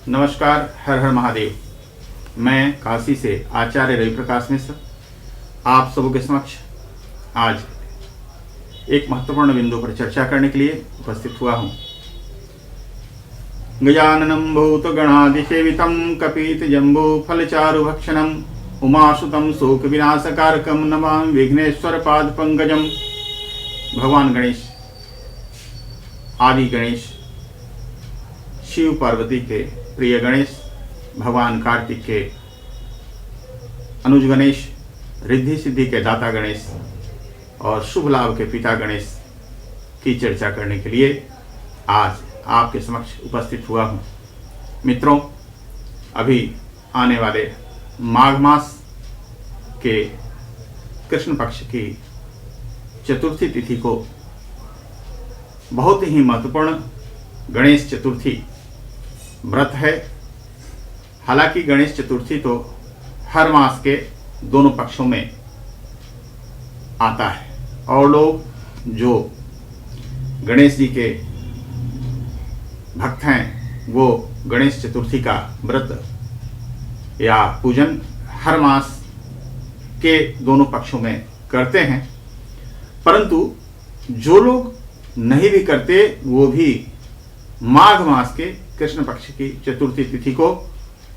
नमस्कार। हर हर महादेव। मैं काशी से आचार्य रवि प्रकाश मिश्र आप सबों के समक्ष आज एक महत्वपूर्ण बिंदु पर चर्चा करने के लिए उपस्थित हुआ हूँ। गजाननं भूतगणाधिसेवितं कपीतजम्बू फलचारुभक्षणं उमासुतं शोकविनाशकारकं नमामि विघ्नेश्वर पादपंकजं। भगवान गणेश, आदि गणेश, शिव पार्वती के प्रिय गणेश, भगवान कार्तिक के अनुज गणेश, रिद्धि सिद्धि के दाता गणेश और शुभ लाभ के पिता गणेश की चर्चा करने के लिए आज आपके समक्ष उपस्थित हुआ हूँ। मित्रों, अभी आने वाले माघ मास के कृष्ण पक्ष की चतुर्थी तिथि को बहुत ही महत्वपूर्ण गणेश चतुर्थी व्रत है। हालांकि गणेश चतुर्थी तो हर मास के दोनों पक्षों में आता है और लोग जो गणेश जी के भक्त हैं वो गणेश चतुर्थी का व्रत या पूजन हर मास के दोनों पक्षों में करते हैं, परंतु जो लोग नहीं भी करते वो भी माघ मास के कृष्ण पक्ष की चतुर्थी तिथि को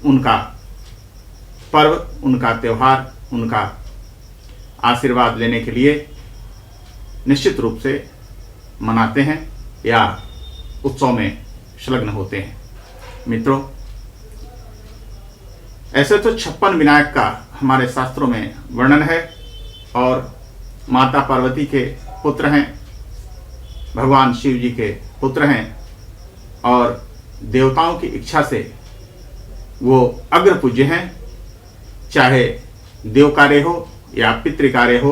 उनका पर्व, उनका त्यौहार, उनका आशीर्वाद लेने के लिए निश्चित रूप से मनाते हैं या उत्सव में संलग्न होते हैं। मित्रों, ऐसे तो 56 विनायक का हमारे शास्त्रों में वर्णन है और माता पार्वती के पुत्र हैं, भगवान शिव जी के पुत्र हैं और देवताओं की इच्छा से वो अग्र पूज्य हैं। चाहे देव कार्य हो या पितृ कार्य हो,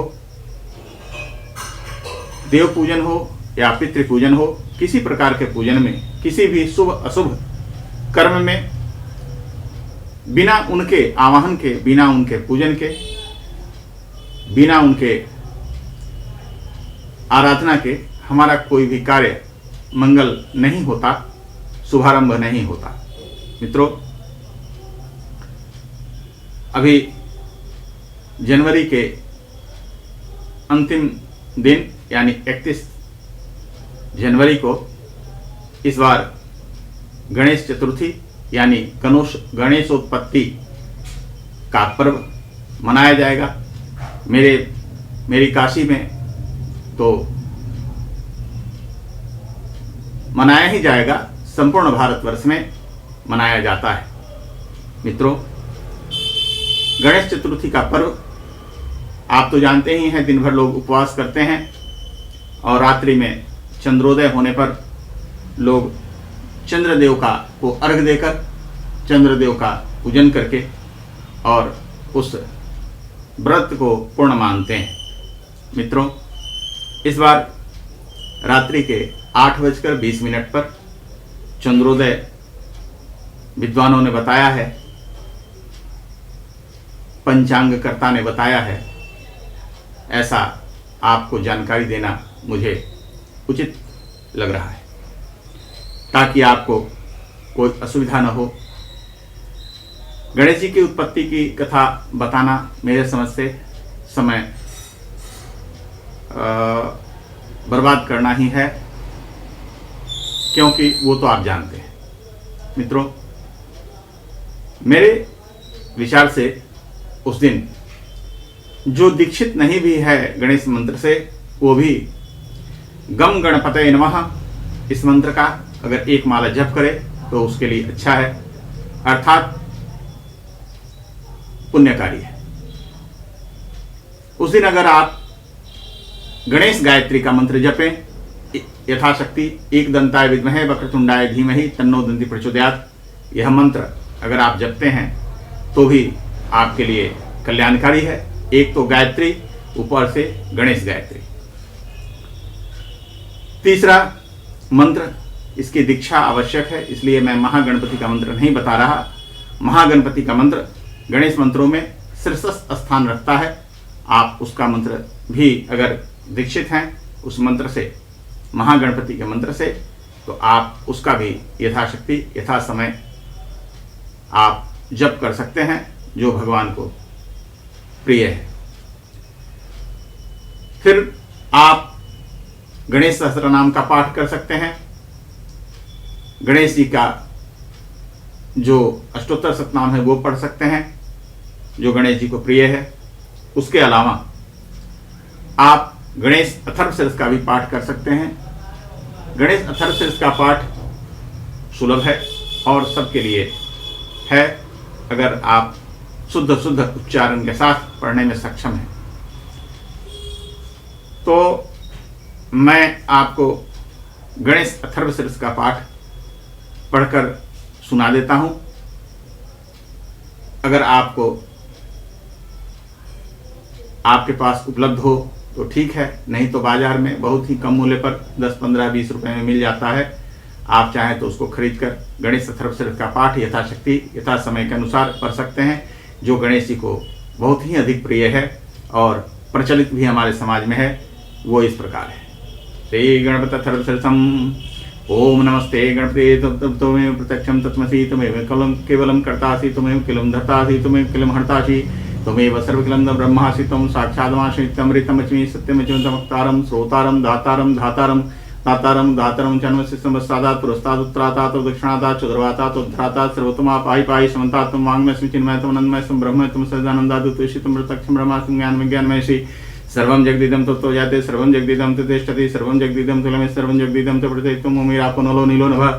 देव पूजन हो या पितृ पूजन हो, किसी प्रकार के पूजन में, किसी भी शुभ अशुभ कर्म में बिना उनके आवाहन के, बिना उनके पूजन के, बिना उनके आराधना के हमारा कोई भी कार्य मंगल नहीं होता, शुभारंभ नहीं होता। मित्रों, अभी जनवरी के अंतिम दिन यानी 31 जनवरी को इस बार गणेश चतुर्थी यानी गणेशोत्पत्ति का पर्व मनाया जाएगा। मेरी काशी में तो मनाया ही जाएगा, संपूर्ण भारतवर्ष में मनाया जाता है। मित्रों, गणेश चतुर्थी का पर्व आप तो जानते ही हैं, दिन भर लोग उपवास करते हैं और रात्रि में चंद्रोदय होने पर लोग चंद्रदेव को अर्घ देकर चंद्रदेव का पूजन करके और उस व्रत को पूर्ण मानते हैं। मित्रों, इस बार रात्रि के 8:20 पर चंद्रोदय विद्वानों ने बताया है, पंचांगकर्ता ने बताया है। ऐसा आपको जानकारी देना मुझे उचित लग रहा है ताकि आपको कोई असुविधा न हो। गणेश जी की उत्पत्ति की कथा बताना मेरे समझ से समय बर्बाद करना ही है, क्योंकि वो तो आप जानते हैं। मित्रों, मेरे विचार से उस दिन जो दीक्षित नहीं भी है गणेश मंत्र से, वो भी गम गणपतये नमः इस मंत्र का अगर एक माला जप करे तो उसके लिए अच्छा है, अर्थात पुण्यकारी है। उस दिन अगर आप गणेश गायत्री का मंत्र जपें, यथाशक्ति एक दंताय विद्महे वक्रतुंडाय धीमहि तन्नो दंती प्रचोदयात्, यह मंत्र अगर आप जपते हैं तो भी आपके लिए कल्याणकारी है। एक तो गायत्री, ऊपर से गणेश गायत्री। तीसरा मंत्र, इसकी दीक्षा आवश्यक है, इसलिए मैं महागणपति का मंत्र नहीं बता रहा। महागणपति का मंत्र गणेश मंत्रों में शीर्ष स्थान रखता है। आप उसका मंत्र भी अगर दीक्षित हैं उस मंत्र से, महागणपति के मंत्र से, तो आप उसका भी यथाशक्ति यथा समय आप जप कर सकते हैं जो भगवान को प्रिय है। फिर आप गणेश सहस्त्र नाम का पाठ कर सकते हैं। गणेश जी का जो अष्टोत्तर शतनाम है वो पढ़ सकते हैं जो गणेश जी को प्रिय है। उसके अलावा आप गणेश अथर्वशीर्ष का भी पाठ कर सकते हैं। गणेश अथर्वशीर्ष का पाठ सुलभ है और सबके लिए है, अगर आप शुद्ध उच्चारण के साथ पढ़ने में सक्षम हैं। तो मैं आपको गणेश अथर्वशीर्ष का पाठ पढ़कर सुना देता हूं। अगर आपके पास उपलब्ध हो तो ठीक है, नहीं तो बाजार में बहुत ही कम मूल्य पर 10, 15, 20 रुपए में मिल जाता है। आप चाहें तो उसको खरीद कर गणेश अथर्वशीर्ष का पाठ यथाशक्ति यथा समय के अनुसार पढ़ सकते हैं, जो गणेश जी को बहुत ही अधिक प्रिय है और प्रचलित भी हमारे समाज में है। वो इस प्रकार है। श्री गणपति अथर्वशीर्षम। ओम नमस्ते गणपते त्वमेव प्रत्यक्षं तत्त्वमसि त्वमेव केवलं कर्तासि त्वमेव किलं धर्तासि त्वमेव किलं हर्तासि त्वमेव सर्वकिलं ब्रह्मासि त्वं साक्षादमाश्रितमृतमच्मि सत्यमच्युतमक्तारं श्रोतारं दातारं धातारं तातारं धातारं जन्मस्य संवत्सरात् पुरस्तादुत्तरातात् दक्षिणातात् चतुर्वातात् उद्धरातात् सर्वोत्तमा पाहि पाहि समन्तात् त्वं वाङ्मयस्मि चिन्मयत्वं अनन्तमयस्त्वं ब्रह्मत्वं सदानन्दात् तुष्टितं प्रत्यक्षं ब्रह्मास्मि ज्ञानविज्ञानमयसि सर्वं जगदिदं तत्तो जाते सर्वं जगदिदं तिष्ठति सर्वं जगदिदं तुलमे सर्वं जगदिदं प्रत्येकं मुमिरापो नलो नीलो नभः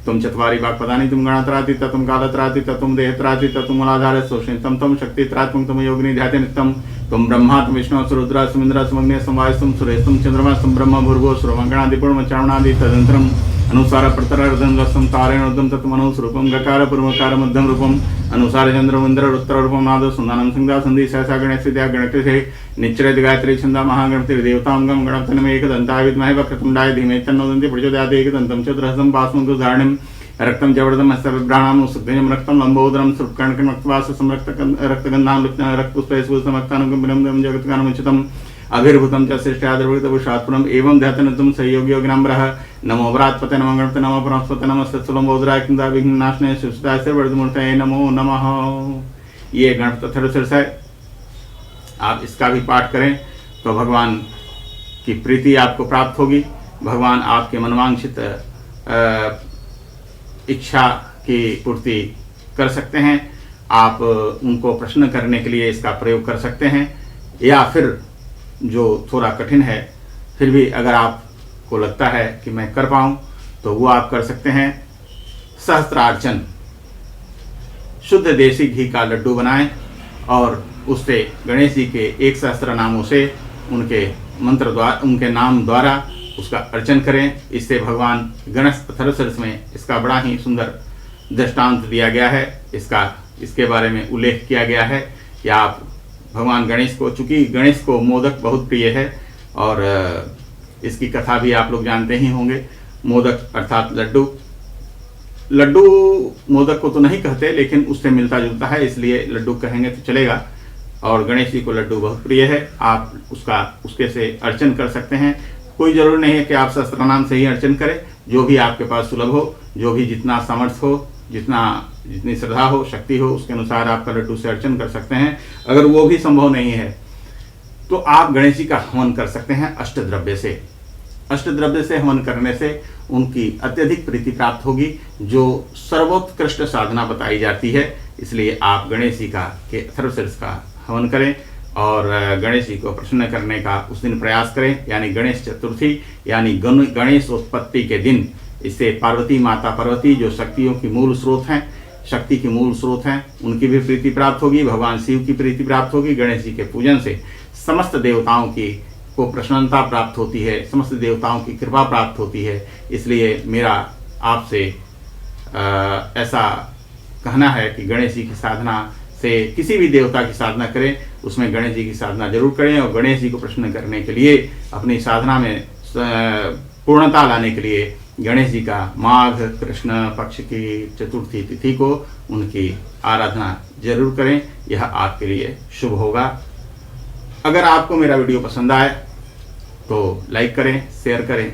तुम चत्वारि वाक्पदानि तुम गणत्रातीत तुम कालत्रातीत तुम देहत्रातीत तुम मूलाधार सोषितं तुम शक्तित्रात्मक तुम योगिनी ध्याते नित्यं तुम ब्रह्मा तुम विष्णु रुद्र सुमिंद्र सुमग्ने समवाय तुम सुरेश तुम चंद्रमा तुम ब्रह्म भूर्भुवः स्वः पूर्ण चारणादि तदंतरम अनुसार प्रतरर्धं तारेण उदं तत्मनो स्वरूपं गकार पूर्वकार मध्यम रूपम अनुसार चंद्र इंद्र उत्तर रूपम नाद सुंदरम संध्या संधि सहसा गणेश विद्या गणकृते निच्चरित गायत्री छंदा महागणपति देवतांगम गणपतिनम एकदंताय विद्महे वक्रतुंडाय धीमहि तन्नो दन्ति प्रचोदयात् एकदन्तं चतुर्हस्तं पाशमुखधारणं रक्तं जवर्धम हस्तविभ्राणां सुग्धजं रक्तं लंबोदरं सुरकर्णकनक्तवास संरक्त रक्तगन्धां रक्तपुष्पैस्फुटमक्तानुकम्बिनं जगत्कानुमुचितम् अभिर्भूतं च श्रेष्ठादर्भुतभूषात्पुरम् एवं ध्यातनतुं संयोगियोगिनाम्बरः नमो व्रातपते नमो गणपते नमो बृहस्पते नमः सत्सुलंबोदराय किंदा विघ्ननाशने सुस्ताय सर्ववर्धमूर्तये नमो नमः। ये गणपति अथर्वशीर्ष है। आप इसका भी पाठ करें तो भगवान की प्रीति आपको प्राप्त होगी। भगवान आपके मनवांछित इच्छा की पूर्ति कर सकते हैं। आप उनको प्रश्न करने के लिए इसका प्रयोग कर सकते हैं, या फिर जो थोड़ा कठिन है फिर भी अगर आपको लगता है कि मैं कर पाऊँ तो वो आप कर सकते हैं। सहस्त्रार्चन, शुद्ध देसी घी का लड्डू बनाएं और उससे गणेश जी के 1 सहस्त्र नामों से उनके मंत्र द्वारा उनके नाम द्वारा उसका अर्चन करें। इससे भगवान गणेश अथर्वशीर्ष में इसका बड़ा ही सुंदर दृष्टांत दिया गया है। इसके बारे में उल्लेख किया गया है कि आप भगवान गणेश को, चूंकि गणेश को मोदक बहुत प्रिय है और इसकी कथा भी आप लोग जानते ही होंगे। मोदक अर्थात लड्डू मोदक को तो नहीं कहते, लेकिन उससे मिलता जुलता है, इसलिए लड्डू कहेंगे तो चलेगा। और गणेश जी को लड्डू बहुत प्रिय है। आप उसके से अर्चन कर सकते हैं। कोई जरूर नहीं है कि आप सहस्त्रनाम से ही अर्चन करें, जो भी आपके पास सुलभ हो, जो भी जितना सामर्थ्य हो, जितनी श्रद्धा हो, शक्ति हो, उसके अनुसार आपका लड्डू से अर्चन कर सकते हैं। अगर वो भी संभव नहीं है तो आप गणेश जी का हवन कर सकते हैं अष्टद्रव्य से। अष्टद्रव्य से हवन करने से उनकी अत्यधिक प्रीति प्राप्त होगी, जो सर्वोत्कृष्ट साधना बताई जाती है। इसलिए आप गणेश जी का अथर्वशीर्ष का हवन करें और गणेश जी को प्रसन्न करने का उस दिन प्रयास करें, यानी गणेश चतुर्थी, यानी गणेश उत्पत्ति के दिन। इससे पार्वती माता पार्वती, जो शक्तियों की मूल स्रोत हैं, शक्ति की मूल स्रोत हैं, उनकी भी प्रीति प्राप्त होगी। भगवान शिव की प्रीति प्राप्त होगी। गणेश जी के पूजन से समस्त देवताओं को प्रसन्नता प्राप्त होती है, समस्त देवताओं की कृपा प्राप्त होती है। इसलिए मेरा आपसे ऐसा कहना है कि गणेश जी की साधना से, किसी भी देवता की साधना करें उसमें गणेश जी की साधना जरूर करें, और गणेश जी को प्रसन्न करने के लिए, अपनी साधना में पूर्णता लाने के लिए गणेश जी का माघ कृष्ण पक्ष की चतुर्थी तिथि को उनकी आराधना जरूर करें। यह आपके लिए शुभ होगा। अगर आपको मेरा वीडियो पसंद आए तो लाइक करें, शेयर करें,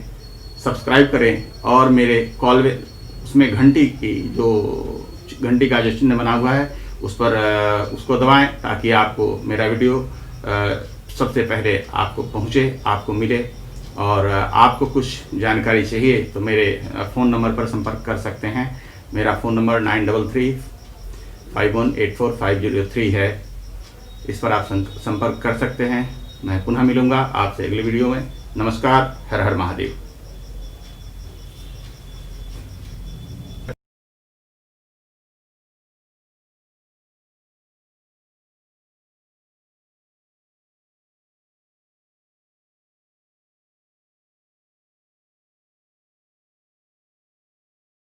सब्सक्राइब करें और मेरे उसमें घंटी की जो घंटी का जो चिन्ह बना हुआ है उस पर उसको दबाएं ताकि आपको मेरा वीडियो सबसे पहले आपको पहुंचे, आपको मिले। और आपको कुछ जानकारी चाहिए तो मेरे फ़ोन नंबर पर संपर्क कर सकते हैं। मेरा फ़ोन नंबर 9335184503 है। इस पर आप संपर्क कर सकते हैं। मैं पुनः मिलूँगा आपसे अगले वीडियो में। नमस्कार। हर हर महादेव।